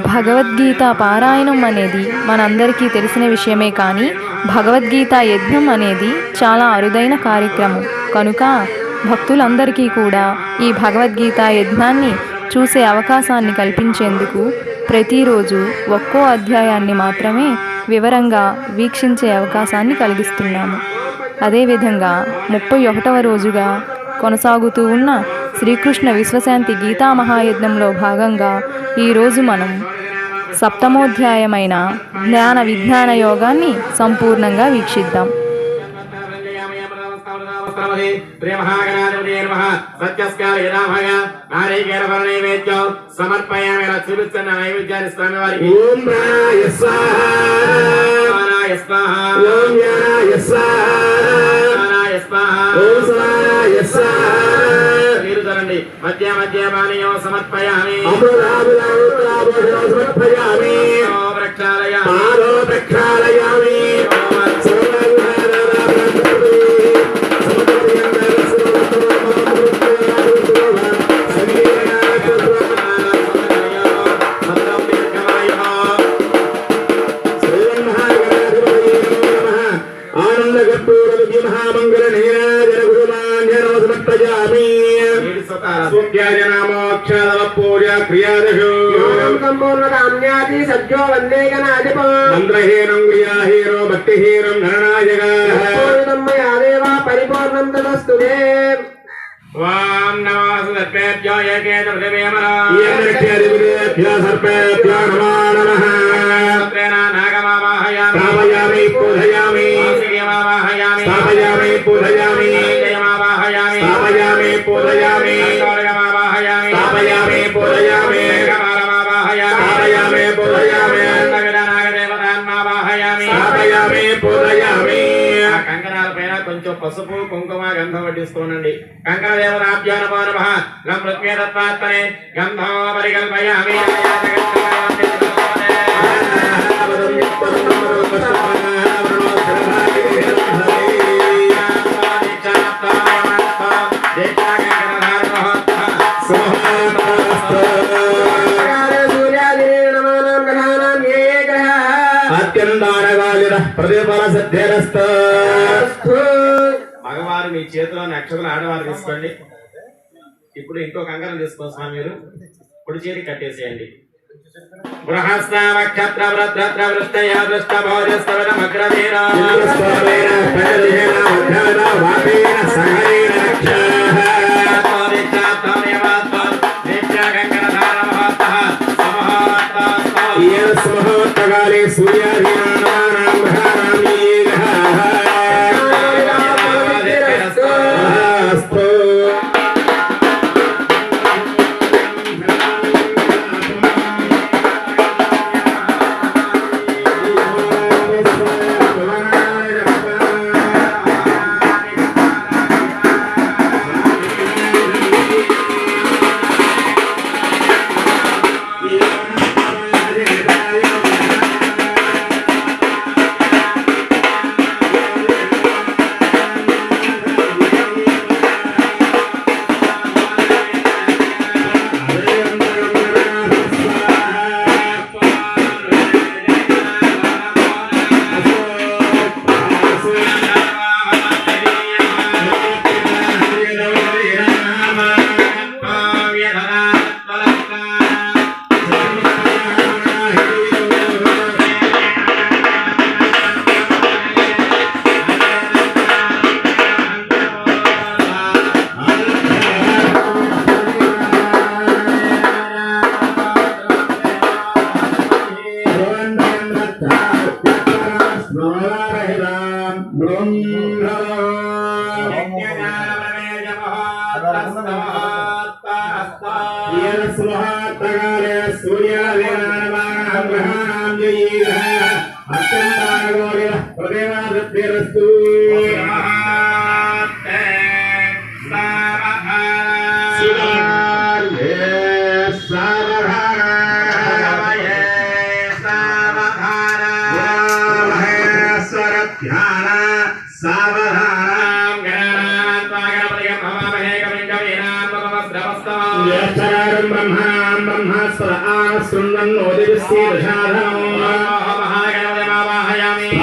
భగవద్గీత పారాయణం అనేది మనందరికీ తెలిసిన విషయమే, కానీ భగవద్గీత యజ్ఞం అనేది చాలా అరుదైన కార్యక్రమం కనుక భక్తులందరికీ కూడా ఈ భగవద్గీత యజ్ఞాన్ని చూసే అవకాశాన్ని కల్పించేందుకు ప్రతిరోజు ఒక్కో అధ్యాయాన్ని మాత్రమే వివరంగా వీక్షించే అవకాశాన్ని కలిగిస్తున్నాము. అదేవిధంగా 31వ రోజుగా కొనసాగుతూ ఉన్న శ్రీకృష్ణ విశ్వశాంతి గీతా మహాయజ్ఞంలో భాగంగా ఈరోజు మనం సప్తమోధ్యాయమైన జ్ఞాన విజ్ఞాన యోగాన్ని సంపూర్ణంగా వీక్షిద్దాం. మధ్య మధ్య పానీయం సమర్పయామి ప్రక్షాళయామి మంత్రహీనం క్రియాహీనో భక్తిహీనం గణనాయగా పరిపూర్ణం తదస్తుతే. వాం నమో సర్పేభ్యో ఏకేభ్యో సర్పేభ్యో నమో నమః. నాగమావాహయామి పూజయామి స్థాపయామి పూజయామి స్థాపయామి పూజయామి స్థాపయామి పూజయామి స్థాపయామి పూజయామి స్థాపయామి పూజయామి. కంకణాల పైన కొంచెం పసుపు కుంకుమ గంధం వడ్డిస్తూనండి. కంకణ దేవతాభ్యో నమో నమః. లం పృథ్వీతత్వాత్మనే గంధం పరికల్పయామి. మగవారు మీ చేతిలో నక్షత్రం, ఆడవారు తీసుకోండి. ఇప్పుడు ఇంకో కంకణం తీసుకోండి స్వామి. మీరు కుడి చేతి కట్టేసేయండి. బృహస్నామక్షత్ర వృత్ర వృష్టయా దృష్ట భోజస్తవరమగ్రవీరా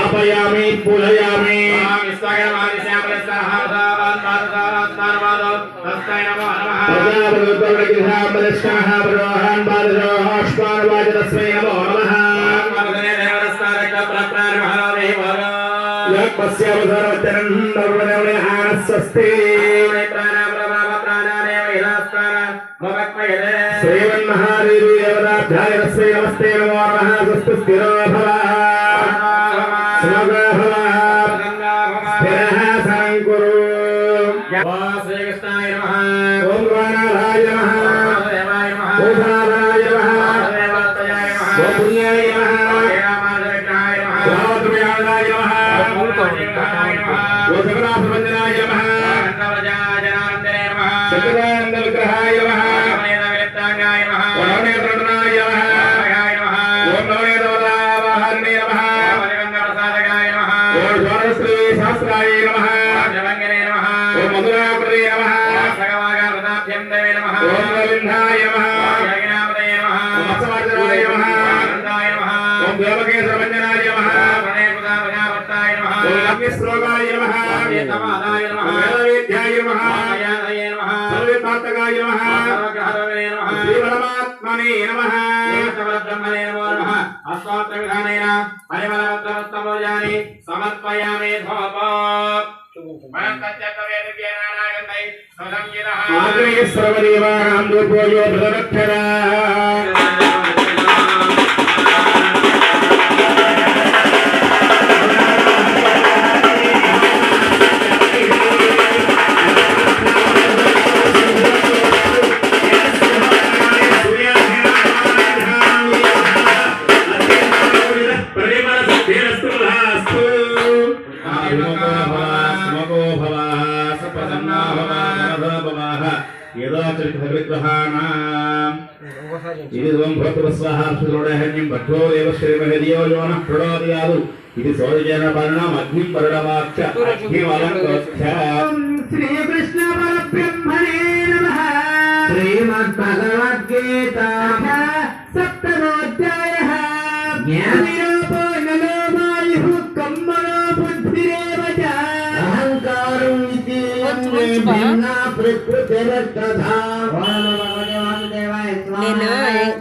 स्थापयामि पूजयामि श्रीमन्महादेवी देवताभ्याय तस्मै नमस्ते नमो नमः स्वस्ति स्थिरो भव समग्रो भव स्थिरः सङ्कुरु श्रीकृष्णाय नमः ओम गणाधाय नमः ओम धनाधाय नमः ओम पुण्याय नमः ओम त्रियाणाय नमः ओम सकलाभवंजनाय नमः सच्चिदानंद विग्रहाय नमः समर्पयामि सर्वदेवानां रूपो यो भगवत्तरा ఇది సౌజన వర్ణం అగ్ని పరడవాక్ష శ్రీకృష్ణ పరబ్రహ్మణే నమః శ్రీమద్భగవద్గీత సప్తమోధ్యాయః జ్ఞానయోగో నలోమాయుః కమ్మనో బుద్ధిరేవ చ అహంకారం ఇతి భిన్నా ప్రకృతిరస్తథా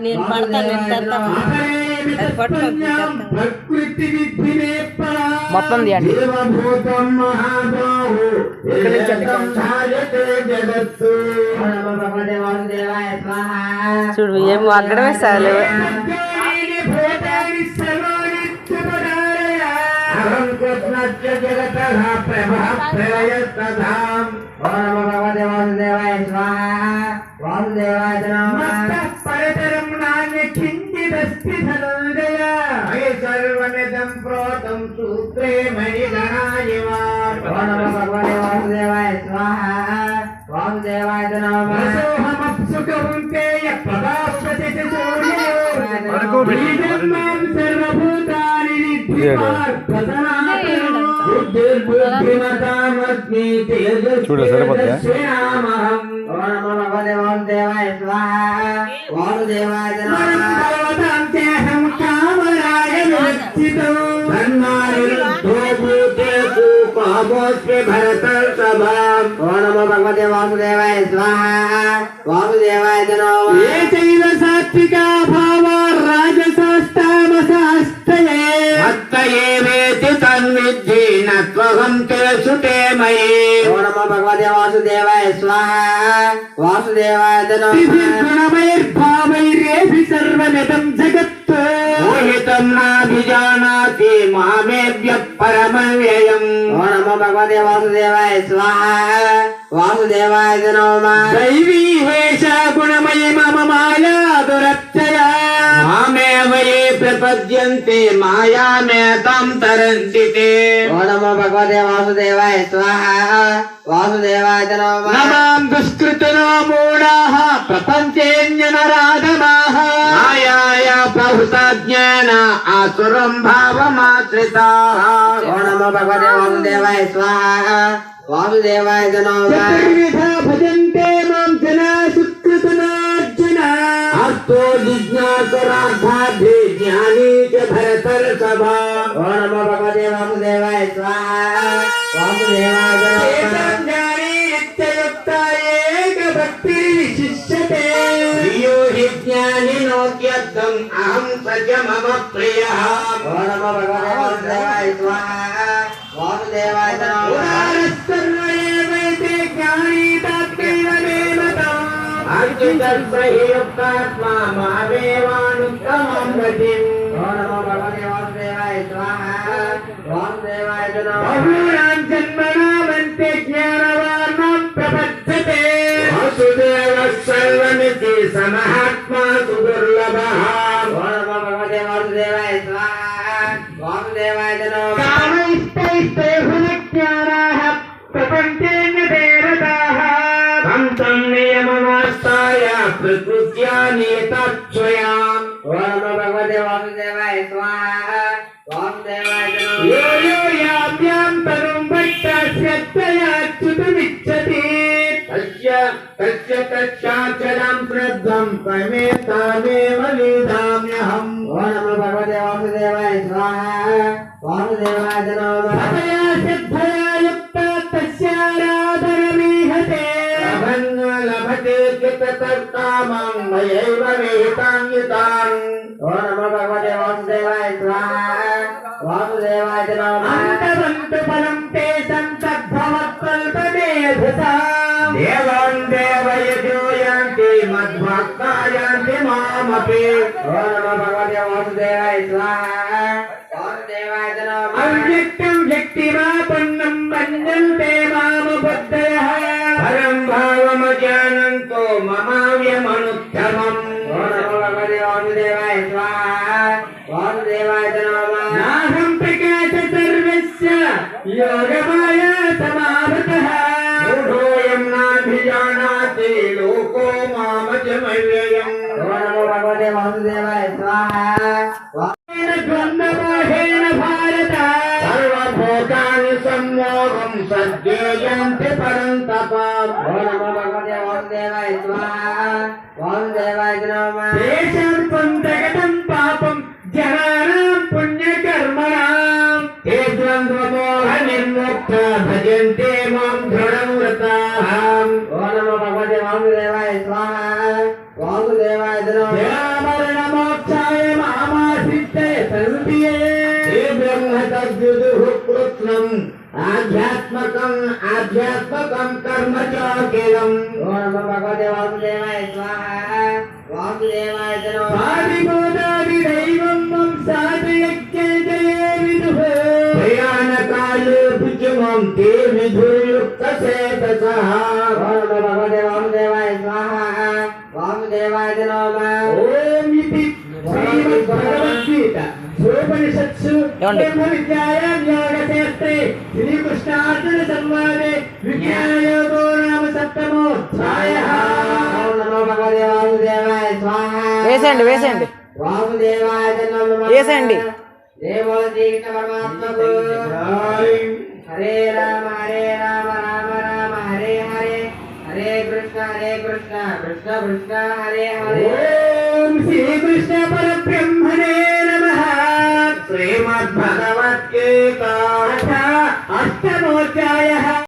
నేను పడతాను మొత్తం తీయండి చూడు ఏం అక్కడమే చాలు పరతరం నాణ్య కించిదస్తి ధనంజయ సర్వమిదం ప్రోతం సూత్రే మణిగణాయ భగవతే వాసుదేవాయ స్వాహ వాసుదేవాయ నమః సోహమప్సుకౌంతేయ ప్రదాస్వతి సూర్యో సర్వభూతాని చూడ సరిపోతా భగవతే వాసుదేవాయ స్వాహ వాసుదేవాయ సాత్వికా భావ రాజసాస్తామసాస్తయే అత్తయేవేతి తన్విద్ధి నత్వహం తెలుసుతే మయి నమో భగవతే వాసుదేవాయ స్వాహ వాసుదేవాయ గుణమైర్భావైరేభి సర్వమిదం జగత్ మోహితం నాభిజానాతి మామేభ్య పరమవ్యయం నమో భగవతే వాసుదేవాయ స్వాహ వాసుదేవాయ దైవీ హేష గుణమయి మమ మాయా దురచ్చయా మామేవ ఏ ప్రపద్యంతే మాయామేతాం తరంతి తే నమో భగవతే వాసుదేవాయ స్వాహ వాసుదేవాయ నమాం దుష్కృతనో మూఢాః ప్రపంచేన్యనరాధమాః మాయాయ బహుతజ్ఞాన ఆసురం భావమాశ్రితాః నమో భగవతే వాసుదేవాయ స్వాహ వాసుదేవాయ భజంతే మాం జనా సుకృతనార్జున शास्त्रो जिज्ञासुरार्थार्थी ज्ञानी च भरतर्षभा। ओम नमो भगवते वासुदेवाय स्वाहा। वासुदेवाय ज्ञानी नित्ययुक्ता एक भक्ति विशिष्यते। प्रियो हि ज्ञानिनोऽत्यर्थम् अहं स च मम प्रियः। ओम नमो भगवते वासुदेवाय स्वाहा। वासुदेवाय सर्वैते ज्ञानी तत्त्वेन देवताम्। अर्जुनस्वयुक्तात्मा मामेवानुत्तमं गतिम्। ओम नमो भगवते वासुदेवाय स्वाहा। वासुदेवाय बहूनां जन्मनामन्ते ज्ञानवान् प्रपद्यते। वासुदेवः सर्वमिति समहात्मा सुदुर्लभः। ओम नमो भगवते वासुदेवाय स्वाहा। वासुदेवाय कामैस्तैस्तैर्हुनज्ञानाः प्रपञ्चेन देवताः। तं तं नियममास्ताय प्रकृत्या नियतस्वयाम्। ओम नमो भगवते वासुदेवाय स्वाहा। वासुदेवाय यो यो याभ्यां तनुं भक्तस्यच्युतमिच्छति तस्य तस्याचलं श्रद्धं तमेव विधाम्यहम्। ओम नमो भगवते वासुदेवाय स्वाहा। वासुदेवाय तया श्रद्धया युक्ता तस्याराधनमीहते। लभते चित्तकर्तामं मयैव वेतान्यताम्। ओम नमो भगवते वासुदेवाय स्वाहा। वासुदेवाय अन्तवन्तफलं ते सन्तद्भवत्कल्पमेधसाम्। देवान् देवयजो यान्ति मद्भक्ता यान्ति मामपि। ओम नमो भगवते वासुदेवाय स्वाहा। वासुदेवाय अव्यक्तं व्यक्तिमापन्नं मन्यन्ते मामबुद्धयः। परं भावमजानन्तो ममाव्यमनुत्तमम्। ओम नमो भगवते वासुदेवाय स्वाहा। वासुदेवाय नाहं प्रकाश सर्वस्य योगमाया समावृतः। मूढोऽयं नाभिजानाति लोको मामजमव्ययम्। ओम नमो भगवते वासुदेवाय स्वाहा। द्वन्द्वमोहेन भारत सर्वभूतानि सम्मोहं सज्जेयन्ति परन्तप। ओम नमो भगवते वासुदेवाय स्वाहा। वासुदेवाय तेषां त्वन्तगतं पापं जनानां पुण्यकर्मणां। ते द्वन्द्वमोहनिर्मुक्ता भजन्ते मां दृढव्रताः। ओम नमो भगवते वासुदेवाय स्वाहा। वासुदेवाय जरामरणमोक्षाय मामाश्रित्य सन्ति ये ब्रह्म तद्विदुः कृत्स्नम् आध्यात्मकं कर्म चाखिलम्। ओम नमो भगवते वासुदेवाय स्वाहा। वासुदेवाय स्वादिबोधादिदैवं मम साधयज्ञे जये विदुः। भयानकाले भुजमं ते विधुर्युक्तसेतसः। ओम नमो भगवते वासुदेवाय स्वाहा। वासुदेवाय ओम इति श्रीमद्भगवद्गीता उपनिषत्सु ब्रह्मविद्यायां योगशास्त्रे श्रीकृष्णार्जुन संवादे विज्ञानयोगो नाम सप्तमोऽध्यायः। ओम नमो भगवते वासुदेवाय स्वाहा। వేసేయండి వేసేయండి वासुदेवाय వేసేయండి. देवो श्रीकृष्ण परमात्मको। हरे राम राम राम हरे हरे। हरे कृष्ण कृष्ण कृष्ण हरे हरे। ओम श्री कृष्ण परब्रह्मणे नमः। श्रीमद्भगवद्गीता अष्टमोऽध्यायः।